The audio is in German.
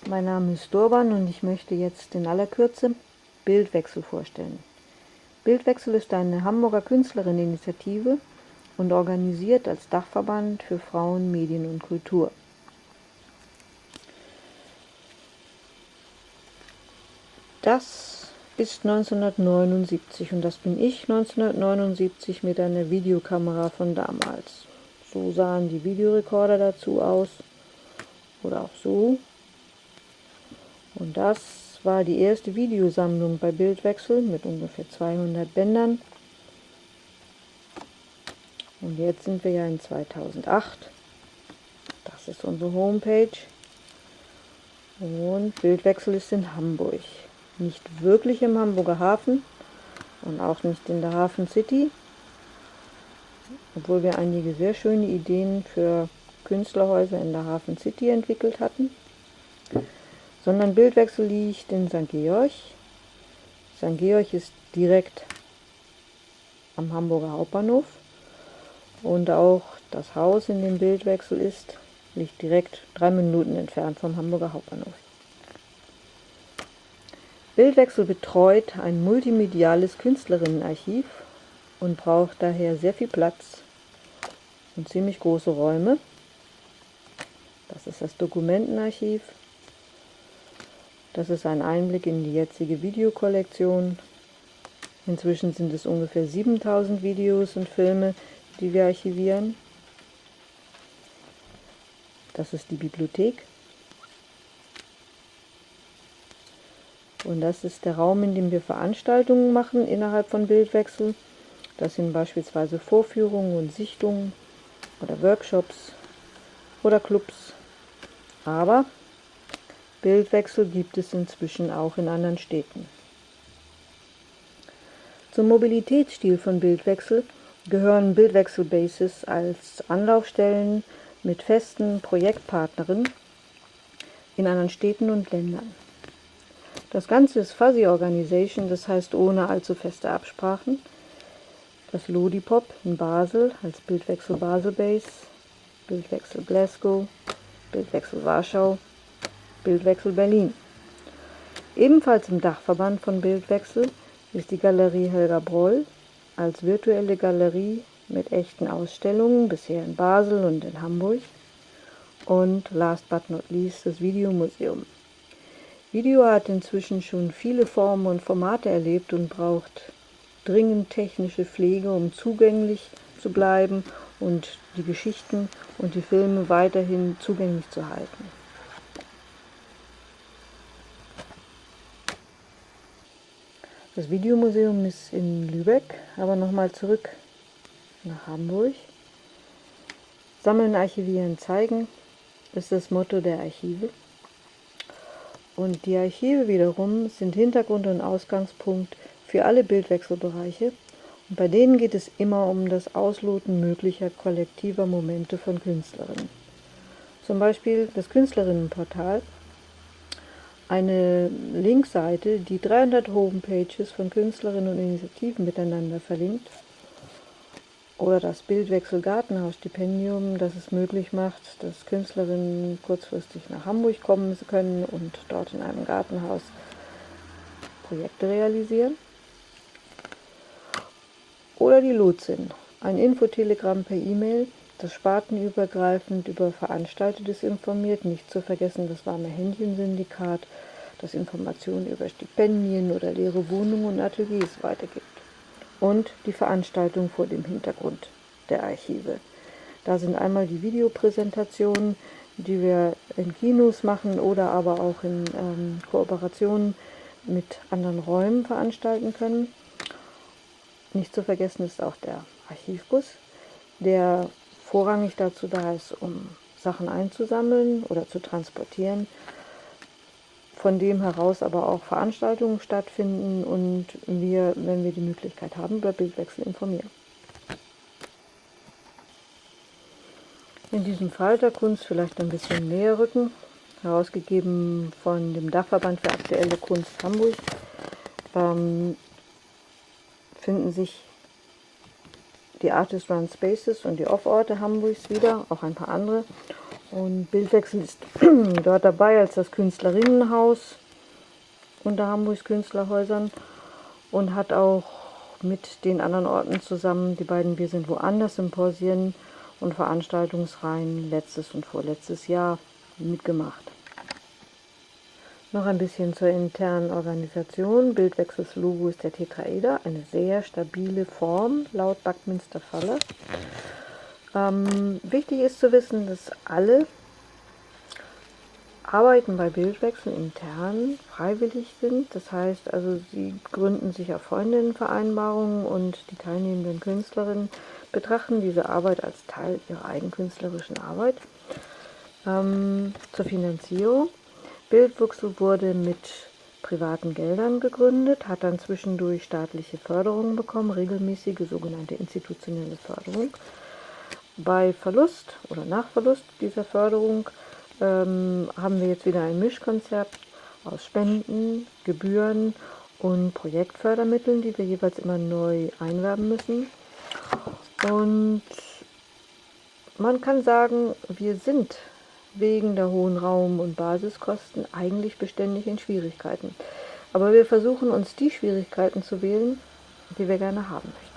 Mein Name ist Durban und ich möchte jetzt in aller Kürze Bildwechsel vorstellen. Bildwechsel ist eine Hamburger Künstlerinneninitiative und organisiert als Dachverband für Frauen, Medien und Kultur. Das ist 1979 und das bin ich 1979 mit einer Videokamera von damals. So sahen die Videorekorder dazu aus oder auch so. Und das war die erste Videosammlung bei Bildwechsel mit ungefähr 200 Bändern. Und jetzt sind wir ja in 2008. Das ist unsere Homepage. Und Bildwechsel ist in Hamburg. Nicht wirklich im Hamburger Hafen und auch nicht in der Hafen City, obwohl wir einige sehr schöne Ideen für Künstlerhäuser in der Hafen City entwickelt hatten, sondern Bildwechsel liegt in St. Georg. St. Georg ist direkt am Hamburger Hauptbahnhof und auch das Haus, in dem Bildwechsel ist, liegt direkt 3 Minuten entfernt vom Hamburger Hauptbahnhof. Bildwechsel betreut ein multimediales Künstlerinnenarchiv und braucht daher sehr viel Platz und ziemlich große Räume. Das ist das Dokumentenarchiv. Das ist ein Einblick in die jetzige Videokollektion. Inzwischen sind es ungefähr 7000 Videos und Filme, die wir archivieren. Das ist die Bibliothek. Und das ist der Raum, in dem wir Veranstaltungen machen innerhalb von Bildwechsel. Das sind beispielsweise Vorführungen und Sichtungen oder Workshops oder Clubs. Aber Bildwechsel gibt es inzwischen auch in anderen Städten. Zum Mobilitätsstil von Bildwechsel gehören Bildwechsel-Bases als Anlaufstellen mit festen Projektpartnerinnen in anderen Städten und Ländern. Das Ganze ist Fuzzy Organization, das heißt ohne allzu feste Absprachen. Das Lodipop in Basel als Bildwechsel Basel Base, Bildwechsel Glasgow, Bildwechsel Warschau, Bildwechsel Berlin. Ebenfalls im Dachverband von Bildwechsel ist die Galerie Helga Broll als virtuelle Galerie mit echten Ausstellungen, bisher in Basel und in Hamburg. Und last but not least das Videomuseum. Video hat inzwischen schon viele Formen und Formate erlebt und braucht dringend technische Pflege, um zugänglich zu bleiben und die Geschichten und die Filme weiterhin zugänglich zu halten. Das Videomuseum ist in Lübeck, aber nochmal zurück nach Hamburg. Sammeln, archivieren, zeigen ist das Motto der Archive. Und die Archive wiederum sind Hintergrund und Ausgangspunkt für alle Bildwechselbereiche. Und bei denen geht es immer um das Ausloten möglicher kollektiver Momente von Künstlerinnen. Zum Beispiel das Künstlerinnenportal, eine Linkseite, die 300 Homepages von Künstlerinnen und Initiativen miteinander verlinkt. Oder das Bildwechsel-Gartenhaus-Stipendium, das es möglich macht, dass Künstlerinnen kurzfristig nach Hamburg kommen können und dort in einem Gartenhaus Projekte realisieren. Oder die Lotsin, ein Infotelegramm per E-Mail, das spartenübergreifend über Veranstaltetes informiert, nicht zu vergessen das warme Händchen-Syndikat, das Informationen über Stipendien oder leere Wohnungen und Ateliers weitergibt. Und die Veranstaltung vor dem Hintergrund der Archive. Da sind einmal die Videopräsentationen, die wir in Kinos machen oder aber auch in Kooperationen mit anderen Räumen veranstalten können. Nicht zu vergessen ist auch der Archivbus, der vorrangig dazu da ist, um Sachen einzusammeln oder zu transportieren, von dem heraus aber auch Veranstaltungen stattfinden und wir, wenn wir die Möglichkeit haben, über Bildwechsel informieren. In diesem Falter Kunst vielleicht ein bisschen näher rücken, herausgegeben von dem Dachverband für aktuelle Kunst Hamburg, finden sich die Artist Run Spaces und die Off-Orte Hamburgs wieder, auch ein paar andere. Und Bildwechsel ist dort dabei als das Künstlerinnenhaus unter Hamburgs Künstlerhäusern und hat auch mit den anderen Orten zusammen die beiden Wir sind woanders Symposien und Veranstaltungsreihen letztes und vorletztes Jahr mitgemacht. Noch ein bisschen zur internen Organisation. Bildwechsels Logo ist der Tetraeder, eine sehr stabile Form laut Buckminster Fuller. Wichtig ist zu wissen, dass alle Arbeiten bei Bildwechsel intern freiwillig sind. Das heißt also, sie gründen sich auf Freundinnenvereinbarungen und die teilnehmenden Künstlerinnen betrachten diese Arbeit als Teil ihrer eigenkünstlerischen Arbeit. Zur Finanzierung. Bildwechsel wurde mit privaten Geldern gegründet, hat dann zwischendurch staatliche Förderung bekommen, regelmäßige sogenannte institutionelle Förderung. Bei Verlust oder nach Verlust dieser Förderung haben wir jetzt wieder ein Mischkonzept aus Spenden, Gebühren und Projektfördermitteln, die wir jeweils immer neu einwerben müssen. Und man kann sagen, wir sind wegen der hohen Raum- und Basiskosten eigentlich beständig in Schwierigkeiten. Aber wir versuchen uns die Schwierigkeiten zu wählen, die wir gerne haben möchten.